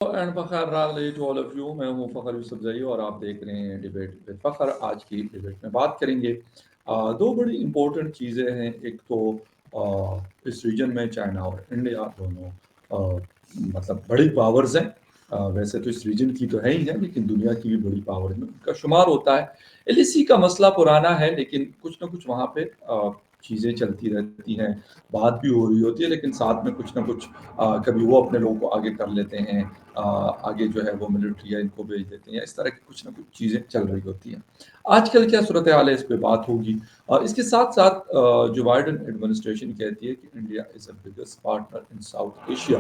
And Fakhar to all of you. मैं हूं फ़खर यूसुफजई और आप देख रहे हैं डिबेट विद फ़खर। आज की डिबेट में बात करेंगे दो बड़ी इम्पोर्टेंट चीज़ें हैं। एक तो इस रीजन में चाइना और इंडिया दोनों मतलब बड़ी पावर्स हैं। वैसे तो इस रीजन की तो है ही है, लेकिन दुनिया की भी बड़ी पावर में उनका शुमार होता है। एलएसी का मसला पुराना है, लेकिन कुछ ना कुछ वहाँ पे चीज़ें चलती रहती हैं, बात भी हो रही होती है, लेकिन साथ में कुछ ना कुछ कभी वो अपने लोगों को आगे कर लेते हैं, आगे जो है वो मिलिट्री है इनको भेज देते हैं, इस तरह की कुछ ना कुछ चीज़ें चल रही होती हैं। आजकल क्या सूरत हाल है, इस पे बात होगी। इसके साथ साथ जो बाइडन एडमिनिस्ट्रेशन कहती है कि India is a biggest partner in south Asia,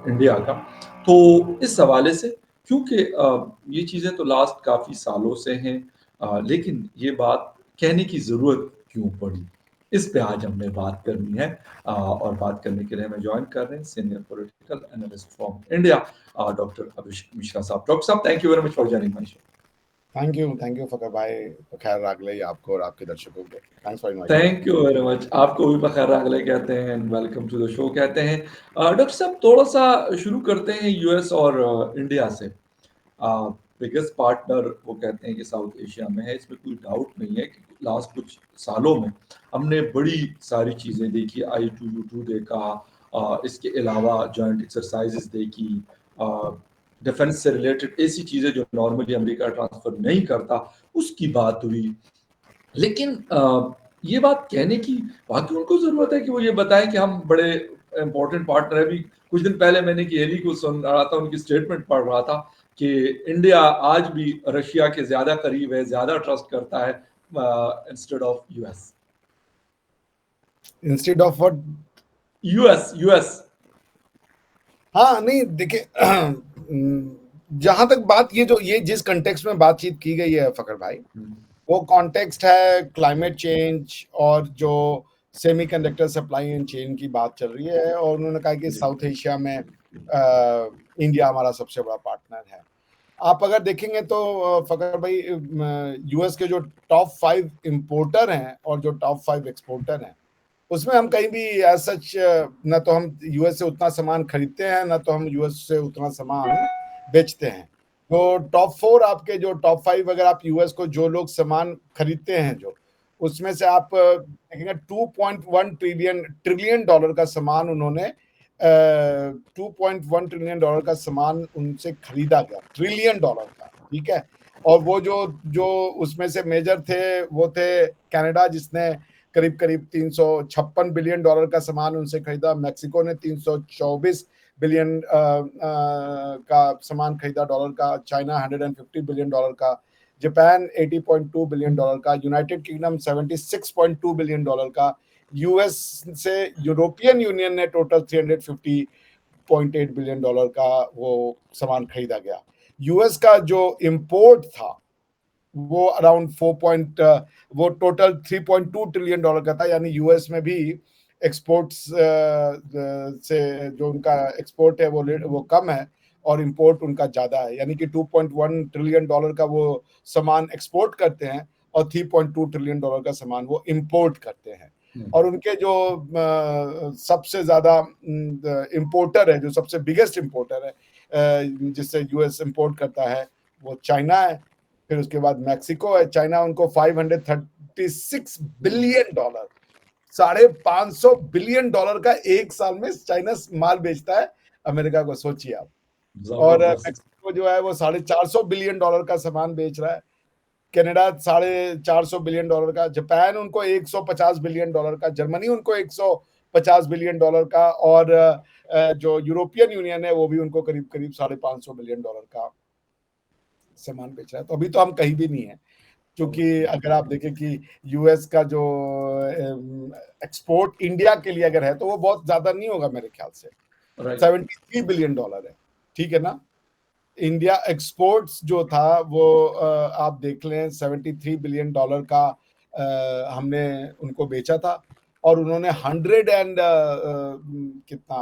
India का, तो इस हवाले से क्योंकि ये चीज़ें तो लास्ट काफ़ी सालों से हैं, लेकिन ये बात कहने की ज़रूरत क्यों पड़ी, इस पे आज हमने बात करनी है। और बात करने के लिए हमें ज्वाइन कर रहे हैं senior political analyst from India, doctor Abhishek Mishra साहब। डॉक्टर साहब, thank you very much for joining my show. Thank you Fakhar भाई। खैर रागले आपको और आपके दर्शकों को thanks for inviting. Thank you very much. आपको भी बखैर अगले कहते हैं and welcome to the show कहते हैं। डॉक्टर साहब, थोड़ा सा शुरू करते हैं यूएस और इंडिया से। बिगेस्ट पार्टनर वो कहते हैं कि साउथ एशिया में है, इसमें कोई डाउट नहीं है कि लास्ट कुछ सालों में हमने बड़ी सारी चीज़ें देखी। I-2U2 देखा, इसके अलावा जॉइंट एक्सरसाइजेस देखी, डिफेंस से रिलेटेड ऐसी चीज़ें जो नॉर्मली अमेरिका ट्रांसफर नहीं करता, उसकी बात हुई। लेकिन ये बात कहने की वाकई उनको ज़रूरत है कि वो ये बताएं कि हम बड़े इंपॉर्टेंट पार्टनर है। अभी कुछ दिन पहले मैंने केरी को सुन रहा था, उनकी स्टेटमेंट पढ़ रहा था कि इंडिया आज भी रशिया के ज़्यादा करीब है, ज़्यादा ट्रस्ट करता है instead of US. Instead of what? US US. हाँ नहीं देखिए, जहां तक बात ये जिस कंटेक्स्ट में बातचीत की गई है फकर भाई, वो कॉन्टेक्स्ट है क्लाइमेट चेंज और जो सेमीकंडक्टर सप्लाई एंड चेन की बात चल रही है। और उन्होंने कहा कि साउथ एशिया में इंडिया हमारा सबसे बड़ा पार्टनर है। आप अगर देखेंगे तो फकर भाई, यूएस के जो टॉप 5 इंपोर्टर हैं और जो टॉप 5 एक्सपोर्टर हैं, उसमें हम कहीं भी एज सच ना तो हम यूएस से उतना सामान खरीदते हैं, ना तो हम यूएस से उतना सामान बेचते हैं। तो टॉप 4 आपके, जो टॉप 5 अगर आप यूएस को जो लोग सामान खरीदते हैं, जो उसमें से आप देखेंगे 2.1 ट्रिलियन डॉलर का सामान उन्होंने 2.1 ट्रिलियन डॉलर का सामान उनसे खरीदा गया, ट्रिलियन डॉलर का, ठीक है। और वो जो जो उसमें से मेजर थे वो थे कनाडा, जिसने करीब करीब 356 बिलियन डॉलर का सामान उनसे खरीदा। मैक्सिको ने 324 बिलियन का सामान खरीदा डॉलर का। चाइना 150 बिलियन डॉलर का। जापान 80.2 बिलियन डॉलर का। यूनाइटेड किंगडम 76.2 बिलियन डॉलर का। यूएस से यूरोपियन यूनियन ने टोटल 350.8 बिलियन डॉलर का वो सामान खरीदा गया। यूएस का जो इंपोर्ट था वो अराउंड वो टोटल 3.2 ट्रिलियन डॉलर का था। यानी यूएस में भी एक्सपोर्ट्स से जो उनका एक्सपोर्ट है वो कम है और इंपोर्ट उनका ज्यादा है। यानी कि 2.1 ट्रिलियन डॉलर का वो सामान एक्सपोर्ट करते हैं और 3.2 ट्रिलियन डॉलर का सामान वो इंपोर्ट करते हैं। और उनके जो सबसे ज्यादा इंपोर्टर है, जो सबसे बिगेस्ट इंपोर्टर है जिससे यूएस इंपोर्ट करता है, वो चाइना है। फिर उसके बाद मैक्सिको है। चाइना उनको 536 बिलियन डॉलर, 550 बिलियन डॉलर का एक साल में चाइना माल बेचता है अमेरिका को, सोचिए आप। और मैक्सिको जो है वो 450 बिलियन डॉलर का सामान बेच रहा है। कनाडा 450 बिलियन डॉलर का। जापान उनको 150 बिलियन डॉलर का। जर्मनी उनको 150 बिलियन डॉलर का। और जो यूरोपियन यूनियन है वो भी उनको करीब करीब 550 बिलियन डॉलर का सामान बेच रहा है। तो अभी तो हम कहीं भी नहीं है, क्योंकि अगर आप देखें कि यूएस का जो एक्सपोर्ट इंडिया के लिए अगर है तो वो बहुत ज्यादा नहीं होगा मेरे ख्याल से। 73 बिलियन डॉलर है, ठीक है ना। इंडिया एक्सपोर्ट्स जो था वो आप देख लें 73 बिलियन डॉलर का हमने उनको बेचा था। और उन्होंने 100 एंड कितना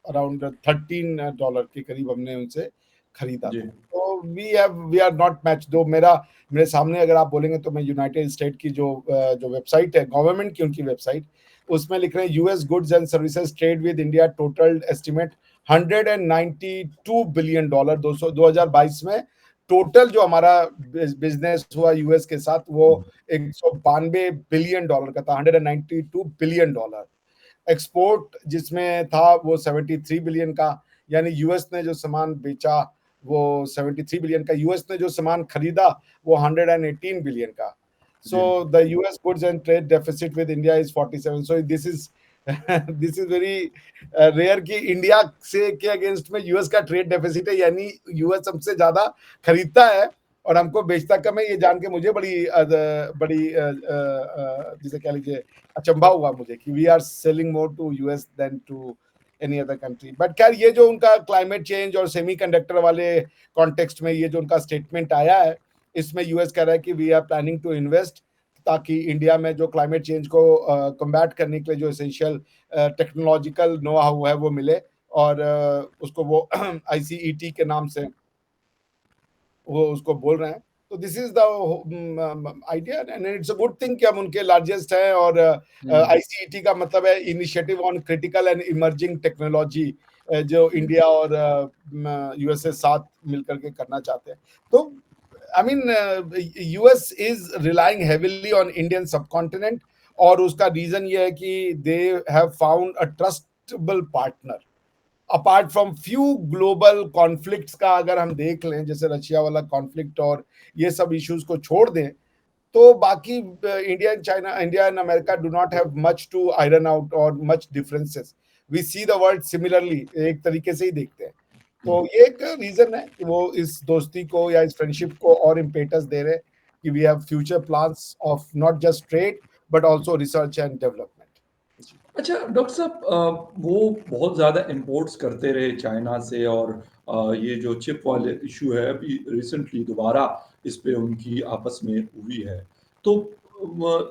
अराउंड $13 के करीब हमने उनसे खरीदा था। तो वी आर नॉट मैच। दो मेरे सामने अगर आप बोलेंगे तो मैं यूनाइटेड स्टेट की जो वेबसाइट है गवर्नमेंट की, उनकी वेबसाइट, उसमें लिख रहे हैं US goods and services trade with India total estimate $192 billion 2022 में टोटल जो हमारा बिजनेस हुआ यूएस के साथ वो $192 बिलियन का था, $192 बिलियन। एक्सपोर्ट जिसमें था वो 73 बिलियन का, यानी यूएस ने जो सामान बेचा वो 73 बिलियन का, यूएस ने जो सामान खरीदा वो 118 बिलियन का। So the US goods and trade deficit with India is 47. So this is this is very rare कि इंडिया से के अगेंस्ट में यूएस का ट्रेड डेफिसिट है, यानी यूएस हमसे ज्यादा खरीदता है और हमको बेचता कम है। ये जान के मुझे बड़ी जिसे कह लीजिए अचंभा हुआ मुझे कि we are selling more to US than to any other country. But खैर ये जो उनका क्लाइमेट चेंज और सेमीकंडक्टर वाले कॉन्टेक्स्ट में ये जो उनका स्टेटमेंट आया है, इसमें यूएस कह रहा है कि we are planning to invest ताकि इंडिया में जो क्लाइमेट चेंज को कम्बैट करने के लिए जो एसेंशियल टेक्नोलॉजिकल नो हाउ है वो मिले, और उसको वो आईसीईटी के नाम से वो उसको बोल रहे हैं। तो this is the idea and it's a good thing कि हम उनके लार्जेस्ट हैं, और आईसीईटी का मतलब है initiative on critical and emerging technology, जो इंडिया और यूएसए साथ मिलकर के करना चाहते हैं। तो I mean, US is relying heavily on Indian subcontinent, और उसका रीजन ये है कि they have found a trustable partner. Apart from few global conflicts का अगर हम देख लें, जैसे रशिया वाला कॉन्फ्लिक्ट और ये सब इश्यूज को छोड़ दें, तो बाकी India and China, India and America do not have much to iron out और much differences. We see the world similarly, एक तरीके से ही देखते हैं। तो ये एक रीजन है कि वो इस दोस्ती को या इस फ्रेंडशिप को और इम्पेटस दे रहे हैं कि we have future plans of not just trade but also research and development. अच्छा डॉक्टर साहब, वो बहुत ज़्यादा इंपोर्ट्स करते रहे चाइना से, और ये जो चिप वाले इशू है अभी रिसेंटली दोबारा इस पे उनकी आपस में हुई है, तो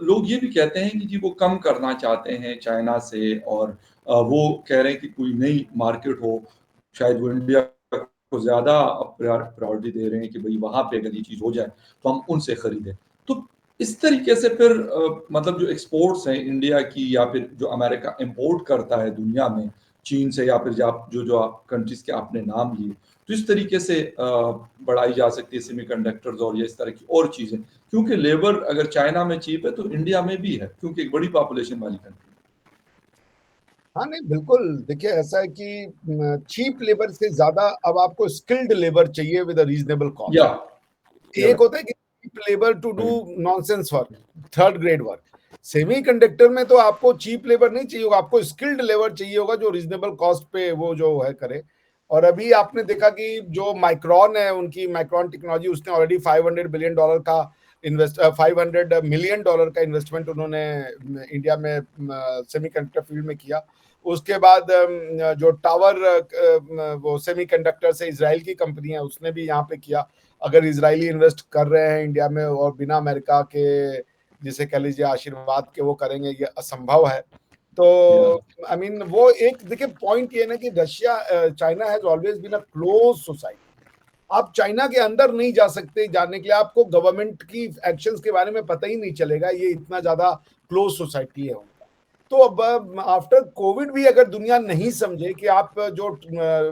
लोग ये भी कहते हैं कि जी वो कम करना चाहते हैं चाइना से, और वो कह रहे हैं कि कोई नई मार्केट हो, शायद वो इंडिया को ज़्यादा प्रायोरिटी दे रहे हैं कि भाई वहाँ पे अगर ये चीज़ हो जाए तो हम उनसे खरीदें। तो इस तरीके से फिर मतलब जो एक्सपोर्ट्स हैं इंडिया की, या फिर जो अमेरिका इंपोर्ट करता है दुनिया में चीन से, या फिर जो आप कंट्रीज के आपने नाम लिए, तो इस तरीके से बढ़ाई जा सकती है सेमीकंडक्टर्स और ये इस तरह की और चीजें, क्योंकि लेबर अगर चाइना में चीप है तो इंडिया में भी है, क्योंकि एक बड़ी पॉपुलेशन वाली कंट्री। हाँ नहीं बिल्कुल, देखिए ऐसा है कि चीप लेबर से ज्यादा अब आपको स्किल्ड लेबर चाहिए विद अ रीजनेबल या कॉस्ट। एक होता है कि cheap labour to do nonsense work, third grade work. Semiconductor में तो आपको चीप लेबर नहीं चाहिए होगा, आपको स्किल्ड लेबर चाहिए होगा जो रीजनेबल कॉस्ट पे वो जो है करे। और अभी आपने देखा कि जो माइक्रॉन है, उनकी माइक्रॉन टेक्नोलॉजी, उसने ऑलरेडी $500 बिलियन का $500 मिलियन का इन्वेस्टमेंट उन्होंने इंडिया में सेमीकंडक्टर फील्ड में किया। उसके बाद जो टावर वो सेमीकंडक्टर से इजराइल की कंपनी है उसने भी यहाँ पे किया। अगर इजरायली इन्वेस्ट कर रहे हैं इंडिया में और बिना अमेरिका के जिसे कह लीजिए आशीर्वाद के वो करेंगे, ये असंभव है। तो आई मीन वो एक देखिए पॉइंट ये ना कि Russia China has always been a close society. आप चाइना के अंदर नहीं जा सकते, जानने के लिए आपको गवर्नमेंट की एक्शंस के बारे में पता ही नहीं चलेगा, ये इतना ज्यादा क्लोज सोसाइटी है उनका। तो अब आफ्टर कोविड भी अगर दुनिया नहीं समझे कि आप जो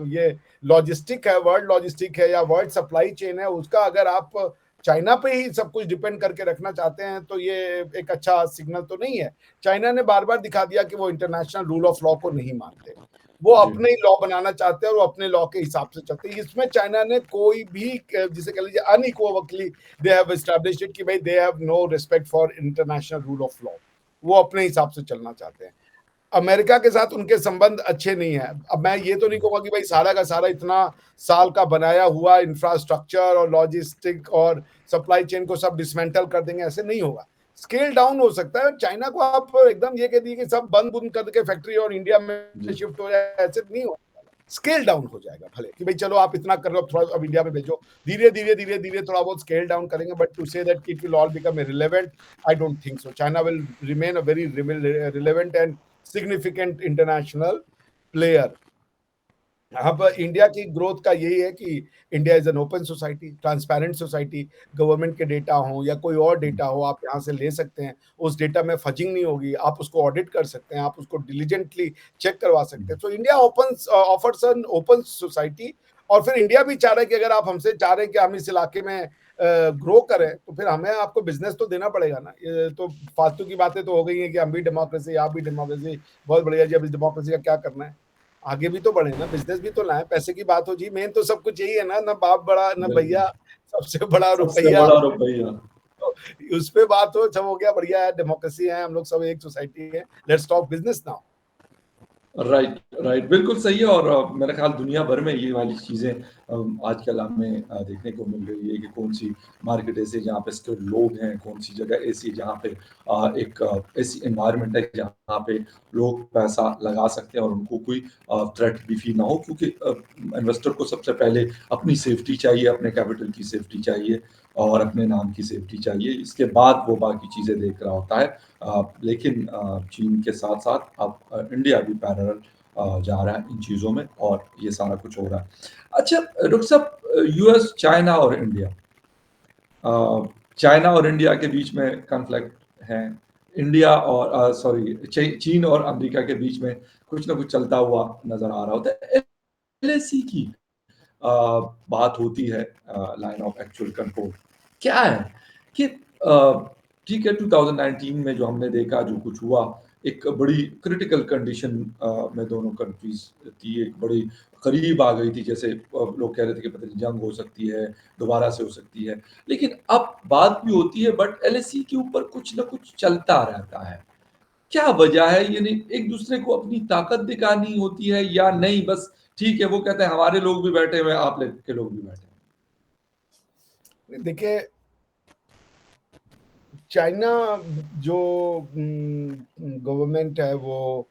ये लॉजिस्टिक है, वर्ल्ड लॉजिस्टिक है या वर्ल्ड सप्लाई चेन है, उसका अगर आप चाइना पे ही सब कुछ डिपेंड करके रखना चाहते हैं, तो ये एक अच्छा सिग्नल तो नहीं है। चाइना ने बार बार दिखा दिया कि वो इंटरनेशनल रूल ऑफ लॉ को नहीं मानते, वो अपने ही लॉ बनाना चाहते हैं और अपने लॉ के हिसाब से चलते हैं। इसमें चाइना ने कोई भी जिसे कह लीजिए अनइक्वोकली दे हैव एस्टैब्लिश्ड कि भाई they have no respect for international rule of law, वो अपने हिसाब से चलना चाहते हैं। अमेरिका के साथ उनके संबंध अच्छे नहीं है। अब मैं ये तो नहीं कहूंगा कि भाई सारा का सारा इतना साल का बनाया हुआ इंफ्रास्ट्रक्चर और लॉजिस्टिक और सप्लाई चेन को सब डिसमेंटल कर देंगे, ऐसे नहीं होगा। स्केल डाउन हो सकता है। चाइना को आप एकदम ये कह दिए कि सब बंद बुंद करके फैक्ट्री और इंडिया में शिफ्ट हो जाए, ऐसे नहीं हो। स्केल डाउन हो जाएगा भले कि भाई चलो आप इतना कर रहे हो, थोड़ा अब इंडिया में भेजो, धीरे धीरे थोड़ा बहुत स्केल डाउन करेंगे, but to say that it will all become irrelevant, I don't think so. China will remain a very relevant and significant international player. अब इंडिया की ग्रोथ का यही है कि India is an open society, transparent society. Government के data हो या कोई और डेटा हो, आप यहाँ से ले सकते हैं। उस डेटा में फजिंग नहीं होगी, आप उसको ऑडिट कर सकते हैं, आप उसको डिलिजेंटली चेक करवा सकते हैं। तो India open offers N open society. और फिर इंडिया भी चाह रहा है कि अगर आप हमसे चाह रहे हैं कि हम इस इलाके में ग्रो करें, तो फिर हमें आपको बिजनेस तो देना पड़ेगा ना। ये तो फालतू की बातें तो हो गई हैं कि हम भी डेमोक्रेसी, आप भी डेमोक्रेसी, बहुत बढ़िया जी, अब इस डेमोक्रेसी का क्या करना है। आगे भी तो बढ़े ना, बिजनेस भी तो लाए, पैसे की बात हो जी। मेन तो सब कुछ यही है ना बाप बड़ा ना बिल्कुल, भैया, सबसे बड़ा सबसे रुपया। बड़ा रुपया। तो उस पे बात हो, सब हो गया, बढ़िया है, डेमोक्रेसी है, हम लोग सब एक सोसाइटी है। Let's talk business now. Right, right, बिल्कुल सही है। और मेरा ख्याल दुनिया भर में ये वाली चीज़ें आजकल हमें देखने को मिल रही है कि कौन-सी मार्केट ऐसी है जहाँ पे स्किल्ड लोग हैं, कौन-सी जगह ऐसी है जहाँ पे एक ऐसी एनवायरनमेंट है जहाँ पे लोग पैसा लगा सकते हैं और उनको कोई थ्रेट भी फ़ील ना हो, क्योंकि इन्वेस्टर को सबसे पहले अपनी सेफ्टी चाहिए, अपने कैपिटल की सेफ्टी चाहिए और अपने नाम की सेफ्टी चाहिए। इसके बाद वो बाकी चीज़ें देख रहा होता है। लेकिन चीन के साथ-साथ अब इंडिया भी पैरेलल जा रहा है इन चीज़ों में और ये सारा कुछ हो रहा है। अच्छा डॉक्टर साहब, यूएस, चाइना और इंडिया, चाइना और इंडिया के बीच में कॉन्फ्लिक्ट है। इंडिया और सॉरी चीन और अमेरिका के बीच में कुछ ना कुछ चलता हुआ नज़र आ रहा होता है। एलएसी की अ, बात होती है, लाइन ऑफ एक्चुअल कंट्रोल क्या है कि ठीक है 2019 में जो हमने देखा जो कुछ हुआ, एक बड़ी क्रिटिकल कंडीशन में दोनों कंट्रीज थी, एक बड़ी करीब आ गई थी, जैसे लोग कह रहे थे कि पता नहीं जंग हो सकती है, दोबारा से हो सकती है। लेकिन अब बात भी होती है बट एलएसी के ऊपर कुछ ना कुछ चलता रहता है। क्या वजह है? यानी एक दूसरे को अपनी ताकत दिखानी होती है या नहीं, बस ठीक है वो कहते हैं हमारे लोग भी बैठे हुए हैं, आप लोग के लोग भी बैठे हैं। देखिए, चाइना जो गवर्नमेंट है वो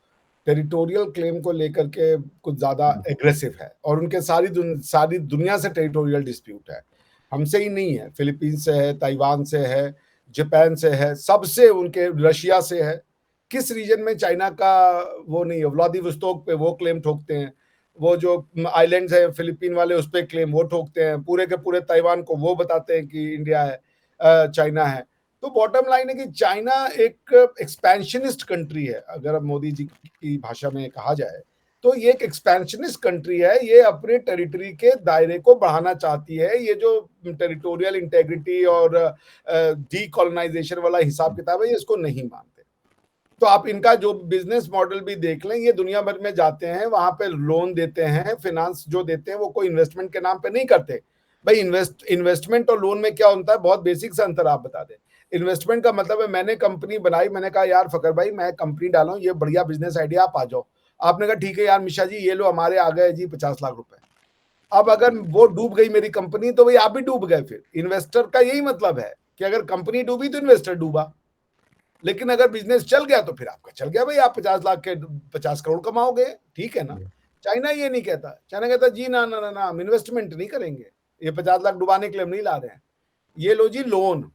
टेरिटोरियल क्लेम को लेकर के कुछ ज्यादा एग्रेसिव है, और उनके सारी दुनिया से टेरिटोरियल डिस्प्यूट है। हमसे ही नहीं है, फिलीपीन से है, ताइवान से है, जापान से है, सबसे, उनके रशिया से है। किस रीजन में चाइना का वो नहीं है? व्लादिवोस्तोक पे वो क्लेम ठोकते हैं, वो जो आइलैंड्स है फिलीपीन वाले उस पे क्लेम वो ठोकते हैं, पूरे के पूरे ताइवान को वो बताते हैं कि इंडिया है, चाइना है। तो बॉटम लाइन है कि चाइना एक एक्सपेंशनिस्ट कंट्री है, अगर अब मोदी जी की भाषा में कहा जाए तो ये एक एक्सपेंशनिस्ट कंट्री है। ये अपने टेरिटरी के दायरे को बढ़ाना चाहती है। ये जो टेरिटोरियल इंटेग्रिटी और डीकोलोनाइजेशन वाला हिसाब किताब है, ये इसको नहीं मानते। तो आप इनका जो बिजनेस मॉडल भी देख लें, ये दुनिया भर में जाते हैं, वहां पे लोन देते हैं, फाइनेंस जो देते हैं वो कोई इन्वेस्टमेंट के नाम पे नहीं करते। भाई इन्वेस्टमेंट और लोन में क्या होता है, बहुत बेसिक सा अंतर आप बता दें। इन्वेस्टमेंट का मतलब है मैंने कंपनी बनाई, मैंने कहा यार फकर भाई मैं कंपनी डाला हूं, ये बढ़िया बिजनेस आइडिया, आप आ जाओ। आपने कहा ठीक है यार मिशा जी, ये लो हमारे आ गए जी 50 लाख रुपए। अब अगर वो डूब गई मेरी कंपनी, तो भाई आप भी डूब गए। फिर इन्वेस्टर का यही मतलब है कि अगर कंपनी डूबी तो इन्वेस्टर डूबा, लेकिन अगर बिजनेस चल गया तो फिर आपका चल गया भाई, आप 50 लाख के 50 करोड़ कमाओगे, ठीक है ना। चाइना ये नहीं कहता, चाइना कहता जी ना ना ना ना, हम इन्वेस्टमेंट नहीं करेंगे, ये 50 लाख डुबाने के लिए हम नहीं ला रहे हैं, ये लो जी लोन।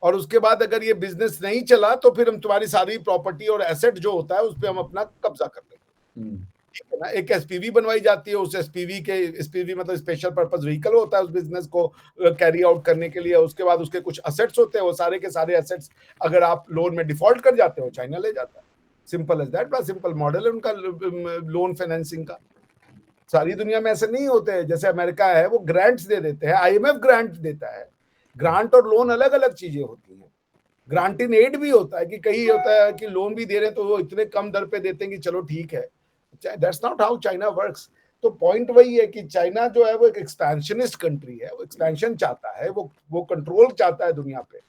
और उसके बाद अगर ये बिजनेस नहीं चला तो फिर हम तुम्हारी सारी प्रॉपर्टी और एसेट जो होता है उस पर हम अपना कब्जा कर लेंगे, ठीक है ना। एक एसपीवी बनवाई जाती है, उस एसपीवी मतलब स्पेशल पर्पस व्हीकल होता है उस बिजनेस को कैरी आउट करने के लिए। उसके बाद उसके कुछ असेट्स होते हैं, वो सारे के सारे असेट्स अगर आप लोन में डिफॉल्ट कर जाते हो, चाइना ले जाता है। सिंपल एज दैट, बड़ा सिंपल मॉडल है उनका लोन फाइनेंसिंग का। सारी दुनिया में ऐसे नहीं होते हैं, जैसे अमेरिका है वो ग्रांट्स दे देते हैं, आईएमएफ ग्रांट देता है। ग्रांट और लोन अलग अलग चीजें होती हैं। ग्रांट इन एड भी होता है कि कहीं होता है कि लोन भी दे रहे हैं तो वो इतने कम दर पे देते हैं कि चलो ठीक है। That's not how China works. तो पॉइंट वही है कि चाइना जो है वो एक एक्सपेंशनिस्ट कंट्री है, वो एक्सपेंशन चाहता है, वो कंट्रोल चाहता है दुनिया पे।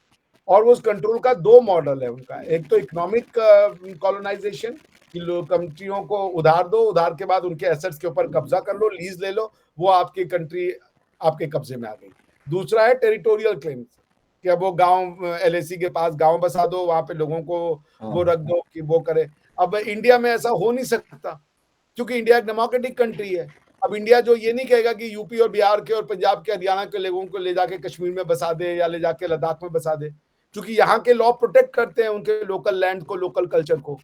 और उस कंट्रोल का दो मॉडल है उनका, एक तो इकोनॉमिक कॉलोनाइजेशन कि लोग कंट्रियों को उधार दो, उधार के बाद उनके एसेट्स के ऊपर कब्जा कर लो, लीज ले लो, वो आपकी कंट्री आपके कब्जे में आ गई। दूसरा है टेरिटोरियल क्लेम्स कि अब वो गांव एलएसी के पास गांव बसा दो, वहां पे लोगों को वो रख दो कि वो करे। अब इंडिया में ऐसा हो नहीं सकता, क्योंकि इंडिया एक डेमोक्रेटिक कंट्री है। अब इंडिया जो ये नहीं कहेगा कि यूपी और बिहार के और पंजाब के हरियाणा के लोगों को ले जाके कश्मीर में बसा दे या ले जाके लद्दाख में बसा दे, क्योंकि यहाँ के लॉ प्रोटेक्ट करते हैं उनके लोकल लैंड को, लोकल कल्चर को।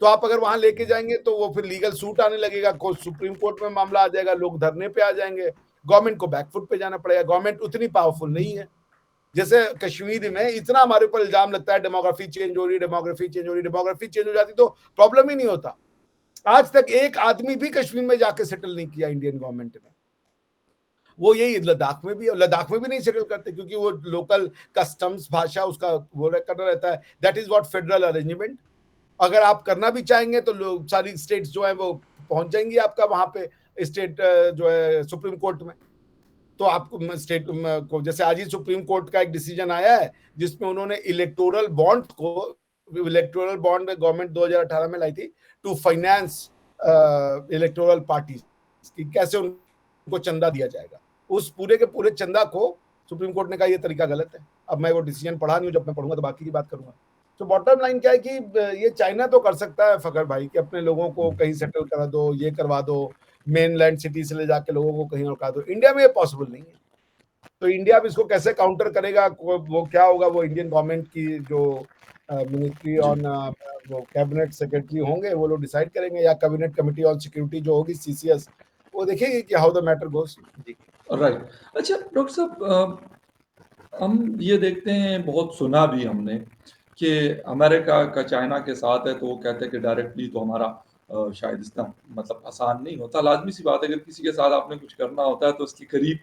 तो आप अगर वहां लेके जाएंगे तो वो फिर लीगल सूट आने लगेगा, सुप्रीम कोर्ट में मामला आ जाएगा, लोग धरने पे आ जाएंगे, गवर्नमेंट को बैकफुट पे जाना पड़ेगा। गवर्नमेंट उतनी पावरफुल नहीं है। जैसे कश्मीर में इतना हमारे ऊपर इल्जाम लगता है डेमोग्राफी चेंज हो रही, डेमोग्राफी चेंज हो रही, डेमोग्राफी चेंज हो जाती तो प्रॉब्लम ही नहीं होता। आज तक एक आदमी भी कश्मीर में जाके सेटल नहीं किया इंडियन गवर्नमेंट ने। वो यही लद्दाख में भी, लद्दाख में भी नहीं सेटल करते क्योंकि वो लोकल कस्टम्स भाषा उसका वो करना रहता है। That is what federal arrangement. अगर आप करना भी चाहेंगे तो लोग सारी स्टेट्स जो है वो पहुंच जाएंगी आपका वहां पे, स्टेट जो है सुप्रीम कोर्ट में। तो आपको स्टेट को, जैसे आज ही सुप्रीम कोर्ट का एक डिसीजन आया है जिसमें उन्होंने इलेक्टोरल बॉन्ड को, इलेक्टोरल बॉन्ड गवर्नमेंट 2018 में लाई थी टू फाइनेंस इलेक्टोरल पार्टीज कि कैसे उनको चंदा दिया जाएगा, उस पूरे के पूरे चंदा को सुप्रीम कोर्ट ने कहा ये तरीका गलत है। अब मैं वो डिसीजन पढ़ा नहीं हूं, जब मैं पढ़ूंगा तो बाकी की बात करूंगा। तो बॉटम लाइन क्या है कि ये चाइना तो कर सकता है फकर भाई कि अपने लोगों को कहीं सेटल करा दो, ये करवा दो, मेनलैंड सिटी से ले जाके लोगों को कहीं और दो। इंडिया में ये पॉसिबल नहीं है। तो इंडिया भी इसको कैसे काउंटर करेगा, वो क्या होगा, वो इंडियन गवर्नमेंट की जो मिनिस्ट्री ऑन वो कैबिनेट सेक्रेटरी होंगे वो लोग डिसाइड करेंगे, या कैबिनेट कमेटी ऑन सिक्योरिटी जो होगी CCS, वो देखेगी कि how the matter goes. Right. अच्छा डॉक्टर साहब, हम ये देखते हैं, बहुत सुना भी हमने कि अमेरिका का चाइना के साथ है तो वो कहते हैं कि डायरेक्टली तो हमारा शायद इतना मतलब आसान नहीं होता। लाजमी सी बात है, अगर किसी के साथ आपने कुछ करना होता है तो उसके करीब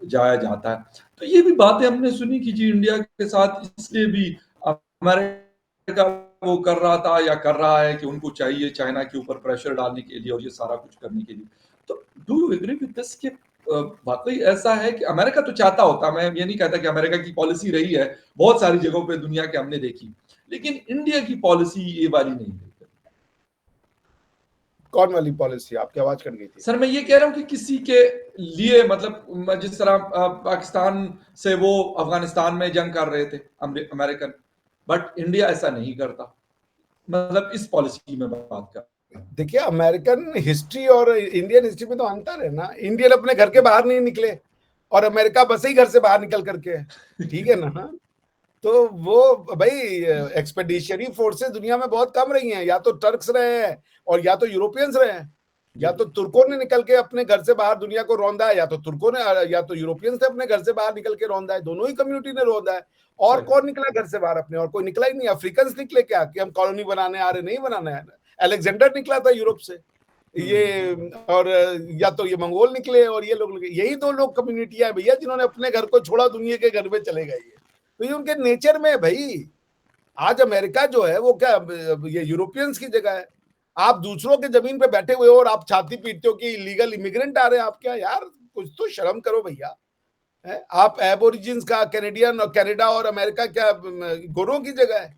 जाया जाता है। तो ये भी बातें हमने सुनी कि जी इंडिया के साथ इसलिए भी अमेरिका वो कर रहा था या कर रहा है कि उनको चाहिए चाइना के ऊपर प्रेशर डालने के लिए और ये सारा कुछ करने के लिए। तो do you agree with this कि वाकई ऐसा है कि अमेरिका तो चाहता होता, मैं ये नहीं कहता कि अमेरिका की पॉलिसी रही है बहुत सारी जगहों पे दुनिया के हमने देखी, लेकिन इंडिया की पॉलिसी ये वाली नहीं है। कौन वाली पॉलिसी? आपकी आवाज कट गई थी सर मैं ये कह रहा हूं कि किसी के लिए मतलब जिस तरह पाकिस्तान से वो अफगानिस्तान में जंग कर रहे थे अमेरिकन, बट इंडिया ऐसा नहीं करता, मतलब इस पॉलिसी में बात कर। देखिए अमेरिकन हिस्ट्री और इंडियन हिस्ट्री में तो अंतर है ना। इंडियन अपने घर के बाहर नहीं निकले और अमेरिका बस ही घर से बाहर निकल करके, ठीक है ना। तो वो भाई एक्सपेडिशनरी फोर्सेस दुनिया में बहुत कम रही हैं, या तो टर्क्स रहे हैं और या तो यूरोपियंस रहे हैं। या तो तुर्कों ने निकल के अपने घर से बाहर दुनिया को रौंदा है, या तो तुर्कों ने, या तो यूरोपियंस ने अपने घर से बाहर निकल के रौंदा है। दोनों ही कम्युनिटी ने रौंदा है। और कौन निकला घर से बाहर अपने? और कोई निकला ही नहीं। अफ्रीकन निकले क्या कि हम कॉलोनी बनाने आ रहे? नहीं बनाने आ रहे। अलेक्जेंडर निकला था यूरोप से, ये और या तो ये मंगोल निकले और ये लोग निकले। यही दो लोग कम्युनिटियां भैया जिन्होंने अपने घर को छोड़ा, दुनिया के घर में चले गए। तो ये उनके नेचर में है भाई। आज अमेरिका जो है वो क्या ये यूरोपियंस की जगह है। आप दूसरों के जमीन पे बैठे हुए हो और आप छाती पीटते हो कि इलीगल इमिग्रेंट आ रहे हैं। आप क्या यार, कुछ तो शर्म करो भैया। आप एबोरिजिन्स का, कैनेडियन और कनाडा और अमेरिका क्या गोरों की जगह है?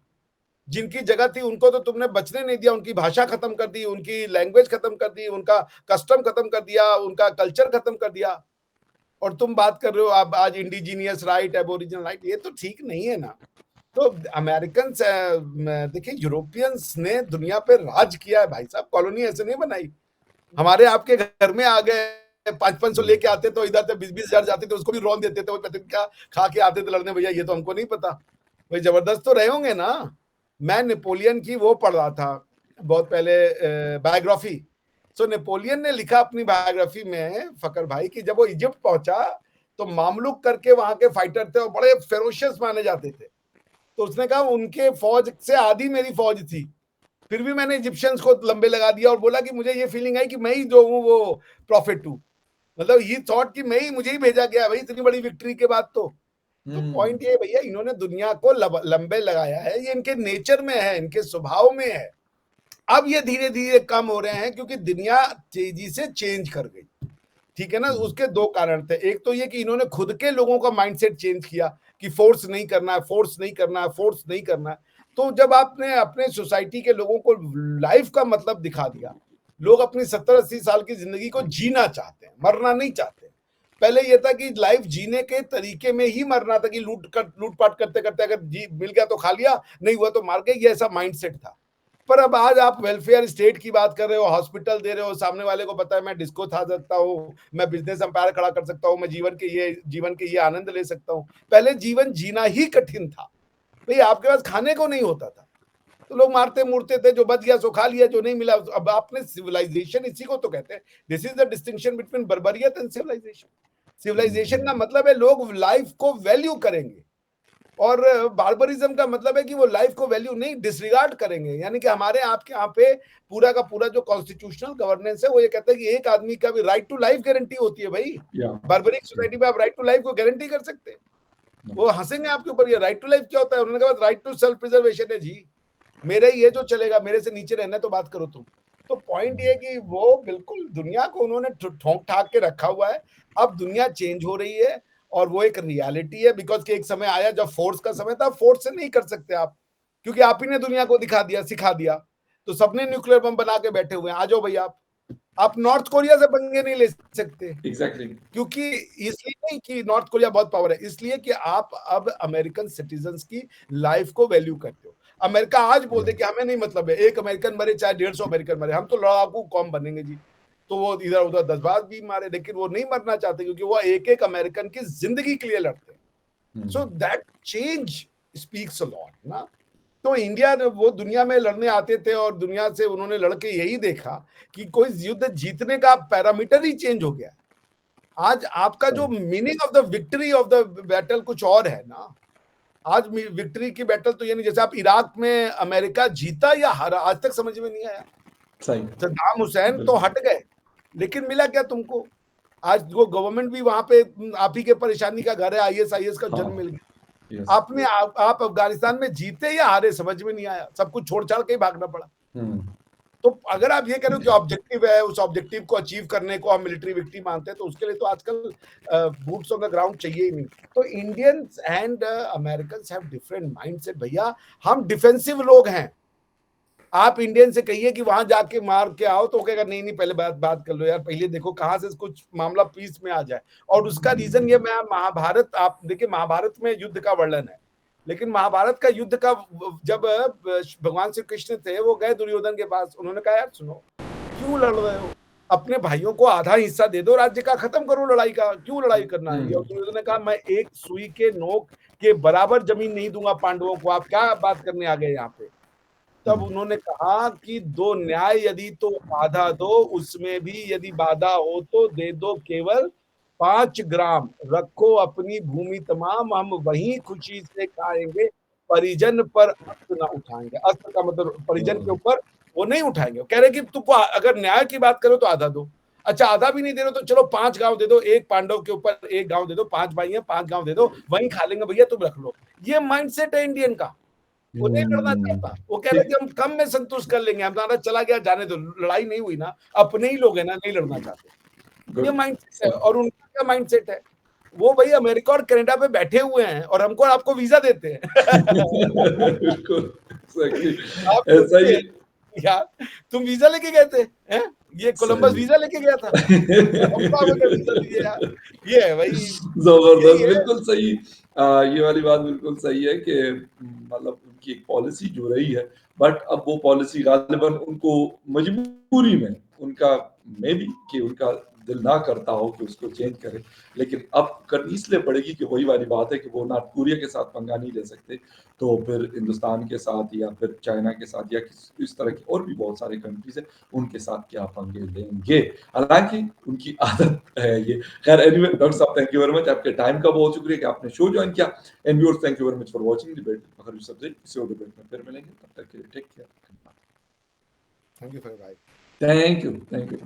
जिनकी जगह थी उनको तो तुमने बचने नहीं दिया। उनकी भाषा खत्म कर दी, उनकी लैंग्वेज खत्म कर दी, उनका कस्टम खत्म कर दिया, उनका कल्चर खत्म कर दिया। और तुम बात कर रहे हो आप आज इंडिजीनियस राइट, एबोरिजिनल राइट। ये तो ठीक नहीं है ना। तो अमेरिकन देखिए यूरोपियंस ने दुनिया पे राज किया है भाई साहब। कॉलोनी ऐसे नहीं बनाई। हमारे आपके घर में आ गए, 500-500 लेके आते तो इधर से 20-20 हजार जाते थे, उसको भी रौन देते थे। वो कहते क्या खा के आते थे लड़ने? भैया ये तो हमको नहीं पता। भाई जबरदस्त तो रहे होंगे ना। मैं नेपोलियन की वो पढ़ रहा था बहुत पहले, बायोग्राफी। सो नेपोलियन ने लिखा अपनी बायोग्राफी में फकर भाई कि जब वो इजिप्ट पहुंचा तो मामलुक करके वहां के फाइटर थे और बड़े फेरोशियस माने जाते थे। तो उसने कहा उनके फौज से आधी मेरी फौज थी, फिर भी मैंने इजिप्शियंस को लंबे लगा दिया। और बोला कि मुझे ये फीलिंग आई कि मैं ही जो हूँ वो प्रॉफिट हूँ। मतलब ही थॉट कि मैं ही, मुझे ही भेजा गया भाई इतनी बड़ी विक्ट्री के बाद। तो पॉइंट ये भैया, इन्होंने दुनिया को लंबे लगाया है। ये इनके नेचर में है, इनके स्वभाव में है। अब ये धीरे धीरे कम हो रहे हैं क्योंकि दुनिया तेजी से चेंज कर गई, ठीक है ना। उसके दो कारण थे। एक तो ये कि इन्होंने खुद के लोगों का माइंडसेट चेंज किया कि फोर्स नहीं करना है, फोर्स नहीं करना है, फोर्स नहीं करना है। तो जब आपने अपने सोसाइटी के लोगों को लाइफ का मतलब दिखा दिया, लोग अपनी 70-80 साल की जिंदगी को जीना चाहते हैं, मरना नहीं चाहते। पहले ये था कि लाइफ जीने के तरीके में ही मरना था कि लूटपाट करते करते अगर जी मिल गया तो खा लिया, नहीं हुआ तो मार गए, ये ऐसा माइंडसेट था। पर अब आज आप वेलफेयर स्टेट की बात कर रहे हो, हॉस्पिटल दे रहे हो, सामने वाले को पता है मैं डिस्को था सकता हूँ, मैं बिजनेस एम्पायर खड़ा कर सकता हूँ, मैं जीवन के ये आनंद ले सकता हूँ। पहले जीवन जीना ही कठिन था भाई। आपके पास खाने को नहीं होता था, तो लोग मारते मुरते थे, जो बच गया सो खा लिया, जो नहीं मिला। अब आपने सिविलाइजेशन इसी को तो कहते हैं, this is the distinction between बर्बरियत एंड सिविलाइजेशन। सिविलाइजेशन का मतलब है लोग लाइफ को वैल्यू करेंगे, और बार्बरिज्म का मतलब है कि वो लाइफ को वैल्यू नहीं, डिसरिगार्ड करेंगे। यानी कि हमारे आपके यहाँ पे पूरा का पूरा जो कॉन्स्टिट्यूशनल गवर्नेंस है वो ये कहता है कि एक आदमी का भी राइट टू लाइफ गारंटी होती है भाई। बार्बरिक सोसाइटी में आप राइट टू लाइफ को गारंटी कर सकते हैं? वो हंसेंगे आपके ऊपर, ये राइट टू लाइफ क्या होता है? उन्होंने कहा राइट टू सेल्फ प्रिजर्वेशन है जी, मेरे ये जो चलेगा, मेरे से नीचे रहना है तो बात करो तुम। तो पॉइंट ये कि वो बिल्कुल दुनिया को उन्होंने ठोंक ठाक के रखा हुआ है। अब दुनिया चेंज हो रही है और वो एक रियलिटी है, बिकॉज कि एक समय आया जब फोर्स का समय था, फोर्स से नहीं कर सकते आप, क्योंकि आप ही ने दुनिया को दिखा दिया, सिखा दिया। तो सबने न्यूक्लियर बम बना के बैठे हुए हैं, आ जाओ भैया आप नॉर्थ कोरिया से पंगे नहीं ले सकते। एग्जैक्टली। क्योंकि इसलिए नहीं कि नॉर्थ कोरिया बहुत पावर है, इसलिए कि आप अब अमेरिकन सिटीजन्स की लाइफ को वैल्यू करते हो। अमेरिका आज बोल दे कि हमें नहीं मतलब है, एक अमेरिकन मरे चाहे 150 अमेरिकन मरे, हम तो लड़ाकू कौम बनेंगे जी। तो वो इधर उधर 10 बार भी मारे, लेकिन वो नहीं मरना चाहते, क्योंकि वो एक एक अमेरिकन की जिंदगी के लिए लड़ते हैं। So that change speaks a lot ना। तो इंडिया ने, वो दुनिया में लड़ने आते थे और दुनिया से उन्होंने लड़के यही देखा कि कोई युद्ध जीतने का पैरामीटर ही चेंज हो गया। आज आपका जो meaning of the victory of the battle कुछ और है ना। आज विक्ट्री की बैटल तो ये नहीं, जैसे आप इराक में अमेरिका जीता या हारा आज तक समझ में नहीं आया। सद्दाम हुसैन तो हट गए, लेकिन मिला क्या तुमको? आज वो गवर्नमेंट भी वहां पे आप ही के परेशानी का घर है, आईएस का जन्म मिल गया। आपने आप अफगानिस्तान में जीते या हारे समझ में नहीं आया, सब कुछ छोड़ छाड़ के ही भागना पड़ा। तो अगर आप ये कह रहे हो कि ऑब्जेक्टिव है, उस ऑब्जेक्टिव को अचीव करने को हम मिलिट्री विक्ट्री मानते हैं, तो उसके लिए तो आजकल बूट्स ऑन द ग्राउंड चाहिए ही नहीं। तो Indians and Americans have different mindset भैया। हम डिफेंसिव लोग हैं। आप इंडियन से कहिए कि वहां जाके मार के आओ तो कहेगा नहीं पहले बात कर लो यार, पहले देखो कहां से कुछ मामला पीस में आ जाए। और उसका रीजन ये, मैं महाभारत, आप देखिए महाभारत में युद्ध का वर्णन है, लेकिन महाभारत का युद्ध का जब भगवान श्री कृष्ण थे, वो गए दुर्योधन के पास, उन्होंने कहा यार सुनो, क्यों लड़ रहे हो? अपने भाइयों को आधा हिस्सा दे दो राज्य का, खत्म करो लड़ाई का, क्यों लड़ाई करना है? और दुर्योधन ने कहा मैं एक सुई के नोक के बराबर जमीन नहीं दूंगा पांडवों को, आप क्या बात करने आ गए यहाँ पे? तब उन्होंने कहा कि दो न्याय यदि तो बाधा दो, उसमें भी यदि बाधा हो तो दे दो केवल 5 ग्राम, रखो अपनी भूमि तमाम, हम वहीं खुशी से खाएंगे, परिजन पर अस्त्र ना उठाएंगे। अस्त्र का मतलब परिजन के ऊपर वो नहीं उठाएंगे। कह रहे कि तुमको अगर न्याय की बात करो तो आधा दो, अच्छा आधा भी नहीं दे रहे तो चलो 5 गांव दे दो, एक पांडव के ऊपर 1 गांव दे दो, 5 भाई हैं 5 गांव दे दो, वहीं खा लेंगे भैया, तुम रख लो। ये माइंडसेट है इंडियन का। वो नहीं लड़ना चाहता, वो कह रहे कि हम कम में संतुष्ट कर लेंगे, हमारा चला गया जाने दो, लड़ाई नहीं हुई ना, अपने ही लोग हैं ना, नहीं लड़ना चाहते। ये माइंडसेट है। और उनका क्या माइंडसेट है? वो भाई अमेरिका और कनाडा पे बैठे हुए हैं और हमको और आपको वीजा देते हैं। बिल्कुल आप ऐसा ही यार, तुम वीजा लेके गए थे हैं? ये कोलंबस वीजा लेके गया था, हमको आपको वीजा दिए यार। ये है भाई, जबरदस्त, बिल्कुल सही। ये वाली बात बिल्कुल सही है कि मतलब उनकी एक पॉलिसी जो रही है, बट अब वो पॉलिसी गालिबन उनको मजबूरी में, उनका मे बी कि उनका दिल ना करता हो कि उसको चेंज करें, लेकिन अब करनी इसलिए पड़ेगी कि वही वाली बात है कि वो नॉर्थ कोरिया के साथ पंगा नहीं ले सकते, तो फिर हिंदुस्तान के साथ या फिर चाइना के साथ या इस तरह की और भी बहुत सारे कंट्रीज है, उनके साथ क्या पंगे लेंगे। हालांकि उनकी आदत है ये। खैर एनीवे डॉक्टर साहब, थैंक यू वेरी मच, आपके टाइम का बहुत शुक्रिया कि आपने शो ज्वाइन किया। And viewers, thank you very much for watching debate Fakhar Yusuf ji. किसी और डिबेट में फिर मिलेंगे, तब तक के लिए टेक केयर। थैंक यू भाई। Thank you.